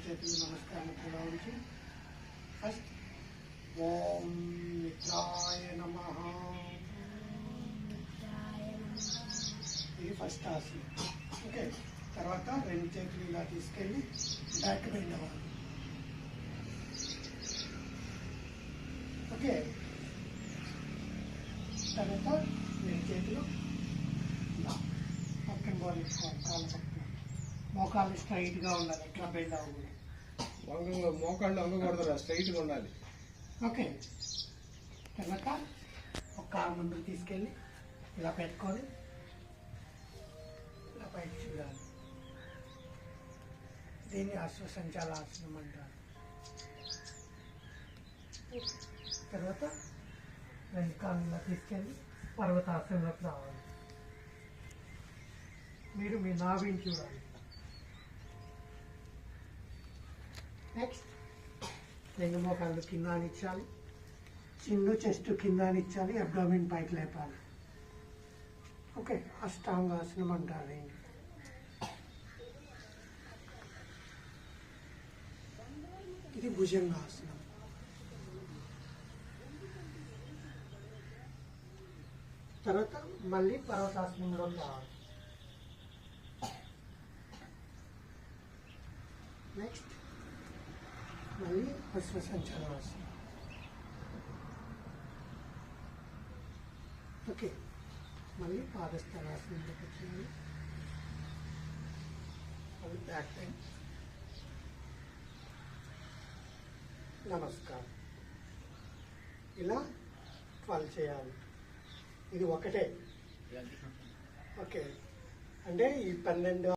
చేతులు నమస్కారం కూడా ఉంచి ఫస్ట్ ఓం మిత్రాయ నమః. ఇది ఫస్ట్ ఆసనం. ఓకే, తర్వాత రెండు చేతులు ఇలా తీసుకెళ్ళి బ్యాక్ బెండ్ అవ్వాలి. ఓకే, తర్వాత రెండు చేతులు ఇలా పక్కన బాల్ ఇచ్చుకోవాలి. కాళ్ళ పక్కన మోకాళ్ళు స్ట్రైట్గా ఉండాలి, ఎట్లా బెండ్ అవ్వకూడదు. మోకాళ్ళు వంగకూడదు, స్ట్రైట్గా ఉండాలి. ఓకే, తర్వాత ఒక కాలు ముందుకు తీసుకెళ్ళి ఇలా పెట్టుకొని ఇలా పైకి చూడాలి. దీన్ని అశ్వసంచాలాసనం అంటారు. తర్వాత రెండు కాళ్ళు ఇలా తీసుకెళ్ళి పర్వతాసనంలోకి రావాలి. మీరు మీ నాభిని చూడాలి. నెక్స్ట్ రెండు మోకాళ్ళు కింద అనిచ్చాలి, చిన్ను చెస్ట్ కింద అనిచ్చాలి, అబ్డామిన్ పైకి లేపాలి. ఓకే, అష్టాంగాసనం అంటారు. ఇది భుజంగాసనం. తర్వాత మళ్ళీ పర్వతాసనంలో రావాలి. నెక్స్ట్ మళ్ళీ అశ్వసంచాలాసనం. ఓకే, మళ్ళీ పాదస్థానాసనంలోకి వచ్చేయాలి. మళ్ళీ బ్యాక్ బెండ్. నమస్కారం. ఇలా 12 చేయాలి. ఇది ఒకటే. ఓకే, అంటే ఈ 12